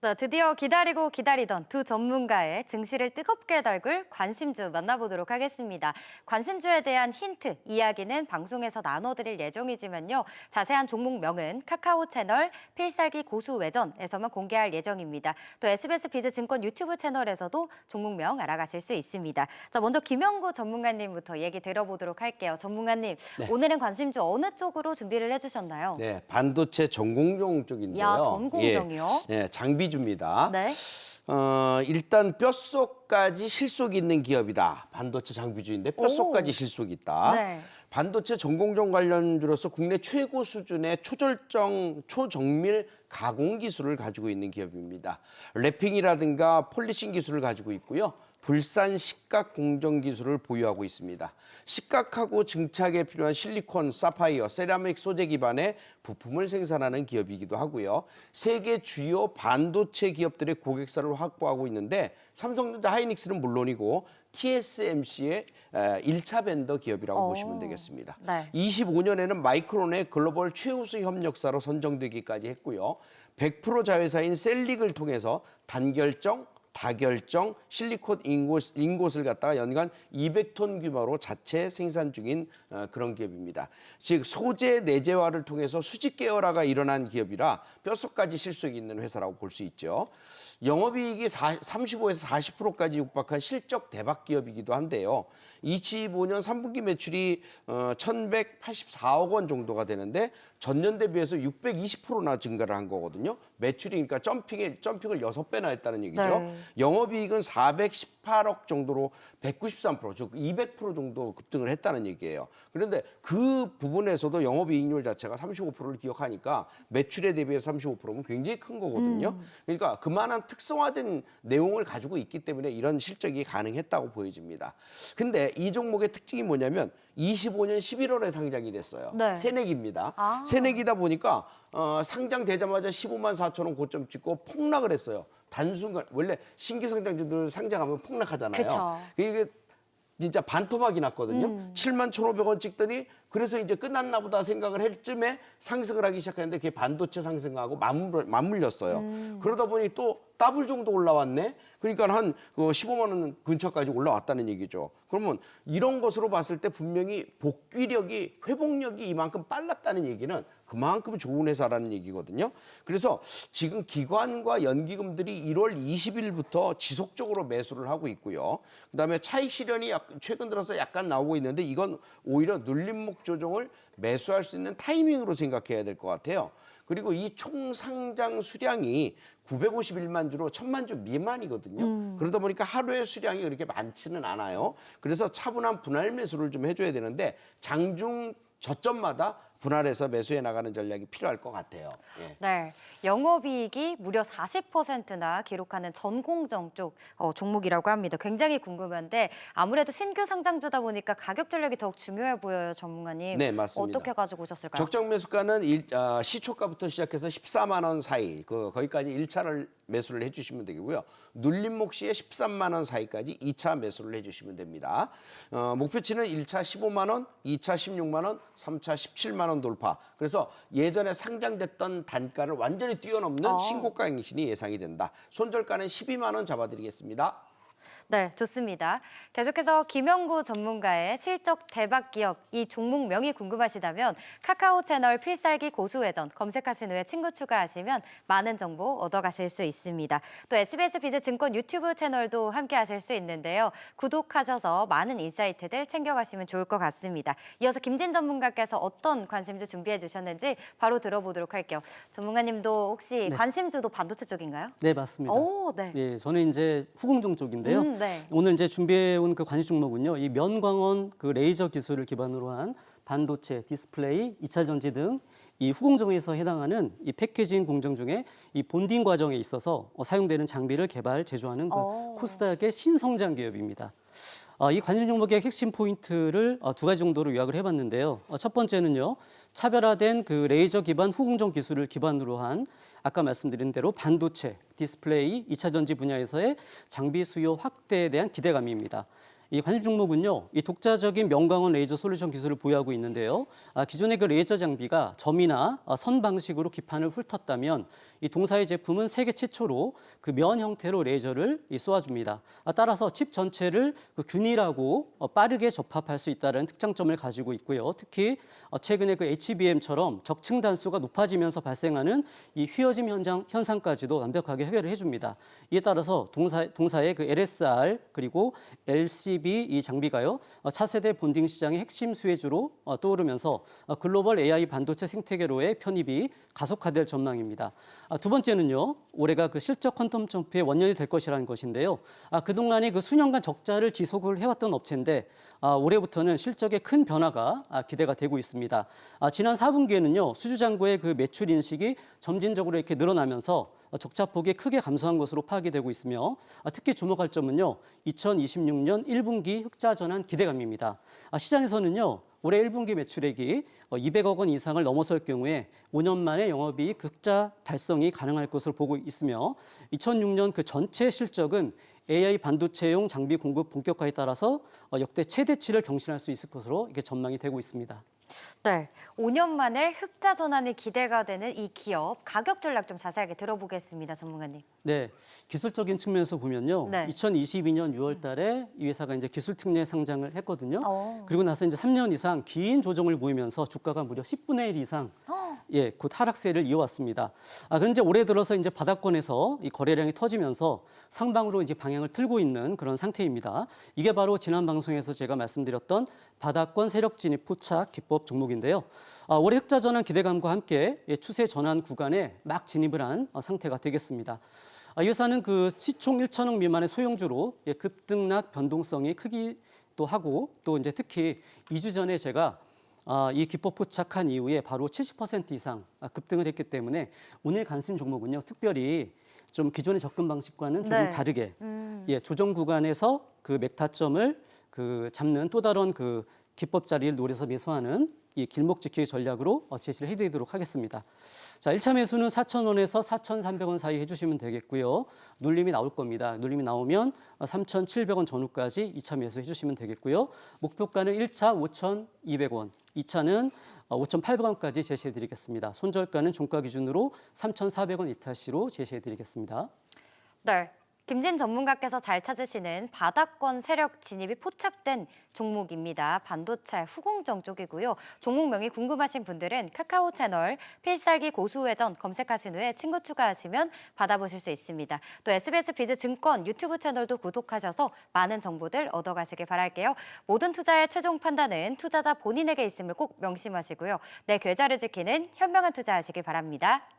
네, 드디어 기다리고 기다리던 두 전문가의 증시를 뜨겁게 달굴 관심주 만나보도록 하겠습니다. 관심주에 대한 힌트, 이야기는 방송에서 나눠드릴 예정이지만요. 자세한 종목명은 카카오 채널 필살기 고수외전에서만 공개할 예정입니다. 또 SBS 비즈증권 유튜브 채널에서도 종목명 알아가실 수 있습니다. 자, 먼저 김영구 전문가님부터 얘기 들어보도록 할게요. 전문가님, 네. 오늘은 관심주 어느 쪽으로 준비를 해주셨나요? 네, 반도체 전공정 쪽인데요. 야, 전공정이요? 예, 장비주입니다. 네. 일단 뼛속까지 실속이 있는 기업이다. 반도체 장비주인데 뼛속까지 실속이 있다. 네. 반도체 전공정 관련주로서 국내 최고 수준의 초정밀 가공 기술을 가지고 있는 기업입니다. 래핑이라든가 폴리싱 기술을 가지고 있고요. 불산 식각 공정 기술을 보유하고 있습니다. 식각하고 증착에 필요한 실리콘, 사파이어, 세라믹 소재 기반의 부품을 생산하는 기업이기도 하고요. 세계 주요 반도체 기업들의 고객사를 확보하고 있는데 삼성전자 하이닉스는 물론이고 TSMC의 1차 벤더 기업이라고 보시면 되겠습니다. 네. 25년에는 마이크론의 글로벌 최우수 협력사로 선정되기까지 했고요. 100% 자회사인 셀릭을 통해서 단결정, 다결정, 실리콘 인곳을 갖다가 연간 200톤 규모로 자체 생산 중인 그런 기업입니다. 즉 소재 내재화를 통해서 수직 계열화가 일어난 기업이라 뼛속까지 실속이 있는 회사라고 볼 수 있죠. 영업이익이 35에서 40%까지 육박한 실적 대박 기업이기도 한데요. 2025년 3분기 매출이 1,184억 원 정도가 되는데 전년 대비해서 620%나 증가를 한 거거든요. 매출이 그러니까 점핑을 6배나 했다는 얘기죠. 네. 영업이익은 418억 정도로 193%, 즉 200% 정도 급등을 했다는 얘기예요. 그런데 그 부분에서도 영업이익률 자체가 35%를 기록하니까 매출에 대비해서 35%면 굉장히 큰 거거든요. 그러니까 그만한 특성화된 내용을 가지고 있기 때문에 이런 실적이 가능했다고 보여집니다. 근데 이 종목의 특징이 뭐냐면 25년 11월에 상장이 됐어요. 네. 새내기입니다. 아. 새내기다 보니까 상장되자마자 15만 4천 원 고점 찍고 폭락을 했어요. 단순간 원래 신규 상장주들 상장하면 폭락하잖아요. 그쵸. 이게 진짜 반토막이 났거든요. 7만 1,500원 찍더니 그래서 이제 끝났나 보다 생각을 할 쯤에 상승을 하기 시작했는데 그게 반도체 상승하고 맞물렸어요. 그러다 보니 또 더블 정도 올라왔네. 그러니까 한 15만 원 근처까지 올라왔다는 얘기죠. 그러면 이런 것으로 봤을 때 분명히 복귀력이, 회복력이 이만큼 빨랐다는 얘기는 그만큼 좋은 회사라는 얘기거든요. 그래서 지금 기관과 연기금들이 1월 20일부터 지속적으로 매수를 하고 있고요. 그다음에 차익 실현이 최근 들어서 약간 나오고 있는데 이건 오히려 눌림목 조정을 매수할 수 있는 타이밍으로 생각해야 될 것 같아요. 그리고 이 총 상장 수량이 951만 주로 1,000만 주 미만이거든요. 그러다 보니까 하루의 수량이 그렇게 많지는 않아요. 그래서 차분한 분할 매수를 좀 해줘야 되는데 장중 저점마다 분할해서 매수해 나가는 전략이 필요할 것 같아요. 예. 네, 영업이익이 무려 40%나 기록하는 전공정 쪽 종목이라고 합니다. 굉장히 궁금한데 아무래도 신규 상장주다 보니까 가격 전략이 더욱 중요해 보여요, 전문가님. 네, 맞습니다. 어떻게 가지고 오셨을까요? 적정 매수가는 시초가부터 시작해서 14만 원 사이, 거기까지 1차를 매수를 해주시면 되고요. 눌림목 시에 13만 원 사이까지 2차 매수를 해주시면 됩니다. 목표치는 1차 15만 원, 2차 16만 원, 3차 17만 원 돌파. 그래서 예전에 상장됐던 단가를 완전히 뛰어넘는 신고가 행신이 예상이 된다. 손절가는 12만 원 잡아드리겠습니다. 네, 좋습니다. 계속해서 김영구 전문가의 실적 대박 기업, 이 종목명이 궁금하시다면 카카오 채널 필살기 고수회전 검색하신 후에 친구 추가하시면 많은 정보 얻어가실 수 있습니다. 또 SBS 비즈증권 유튜브 채널도 함께 하실 수 있는데요. 구독하셔서 많은 인사이트들 챙겨가시면 좋을 것 같습니다. 이어서 김진 전문가께서 어떤 관심주 준비해 주셨는지 바로 들어보도록 할게요. 전문가님도 혹시 관심주도 반도체 쪽인가요? 네, 맞습니다. 오, 네. 예, 저는 이제 후공정 쪽인데요. 네. 오늘 이제 준비해온 그 관심 종목은요, 이 면광원 그 레이저 기술을 기반으로 한 반도체, 디스플레이, 2차 전지 등 이 후공정에서 해당하는 이 패키징 공정 중에 이 본딩 과정에 있어서 사용되는 장비를 개발, 제조하는 그 코스닥의 신성장 기업입니다. 이 관심 종목의 핵심 포인트를 두 가지 정도로 요약을 해봤는데요. 첫 번째는요, 차별화된 그 레이저 기반 후공정 기술을 기반으로 한 아까 말씀드린 대로 반도체, 디스플레이, 2차 전지 분야에서의 장비 수요 확대에 대한 기대감입니다. 이 관심 종목은요, 이 독자적인 명광원 레이저 솔루션 기술을 보유하고 있는데요. 기존의 그 레이저 장비가 점이나 선 방식으로 기판을 훑었다면 이 동사의 제품은 세계 최초로 그 면 형태로 레이저를 쏘아줍니다. 따라서 칩 전체를 그 균일하고 빠르게 접합할 수 있다는 특장점을 가지고 있고요. 특히 최근에 그 HBM처럼 적층 단수가 높아지면서 발생하는 이 휘어짐 현상까지도 완벽하게 해결을 해줍니다. 이에 따라서 동사의 그 LSR 그리고 LCB 이 장비가요 차세대 본딩 시장의 핵심 수혜주로 떠오르면서 글로벌 AI 반도체 생태계로의 편입이 가속화될 전망입니다. 두 번째는요, 올해가 그 실적 퀀텀 점프의 원년이 될 것이라는 것인데요. 그동안에 그 수년간 적자를 지속을 해왔던 업체인데 올해부터는 실적에 큰 변화가 기대가 되고 있습니다. 지난 4분기에는요, 수주장고의 그 매출 인식이 점진적으로 이렇게 늘어나면서 적자폭이 크게 감소한 것으로 파악이 되고 있으며 특히 주목할 점은요, 2026년 1분기 흑자 전환 기대감입니다. 시장에서는요, 올해 1분기 매출액이 200억 원 이상을 넘어설 경우에 5년 만에 영업이익 흑자 달성이 가능할 것으로 보고 있으며 2006년 그 전체 실적은 AI 반도체용 장비 공급 본격화에 따라서 역대 최대치를 경신할 수 있을 것으로 이렇게 전망이 되고 있습니다. 네, 5년 만에 흑자 전환이 기대가 되는 이 기업 가격 전략 좀 자세하게 들어보겠습니다, 전문가님. 네, 기술적인 측면에서 보면요, 네. 2022년 6월달에 이 회사가 이제 기술 특례 상장을 했거든요. 어. 그리고 나서 이제 3년 이상 긴 조정을 보이면서 주가가 무려 10분의 1 이상 곧 하락세를 이어왔습니다. 그런데 올해 들어서 이제 바닥권에서 이 거래량이 터지면서 상방으로 이제 방향을 틀고 있는 그런 상태입니다. 이게 바로 지난 방송에서 제가 말씀드렸던 바닥권 세력 진입 포착 기법 종목인데요. 올해 흑자 전환 기대감과 함께 추세 전환 구간에 막 진입을 한 상태가 되겠습니다. 이 회사는 그 시총 1천억 미만의 소형주로 급등락 변동성이 크기도 하고 또 이제 특히 2주 전에 제가 이 기법 포착한 이후에 바로 70% 이상 급등을 했기 때문에 오늘 관심 종목은요, 특별히 좀 기존의 접근 방식과는 조금 네. 다르게 조정 구간에서 그 맥타점을 그 잡는 또 다른 그 기법 자리를 노려서 매수하는 이 길목 지키기 전략으로 제시를 해드리도록 하겠습니다. 자, 1차 매수는 4,000원에서 4,300원 사이 해주시면 되겠고요. 눌림이 나올 겁니다. 눌림이 나오면 3,700원 전후까지 2차 매수 해주시면 되겠고요. 목표가는 1차 5,200원, 2차는 5,800원까지 제시해드리겠습니다. 손절가는 종가 기준으로 3,400원 이탈시로 제시해드리겠습니다. 네. 김진 전문가께서 잘 찾으시는 바닥권 세력 진입이 포착된 종목입니다. 반도체 후공정 쪽이고요. 종목명이 궁금하신 분들은 카카오 채널 필살기 고수회전 검색하신 후에 친구 추가하시면 받아보실 수 있습니다. 또 SBS 비즈 증권 유튜브 채널도 구독하셔서 많은 정보들 얻어가시길 바랄게요. 모든 투자의 최종 판단은 투자자 본인에게 있음을 꼭 명심하시고요. 내 계좌를 지키는 현명한 투자하시길 바랍니다.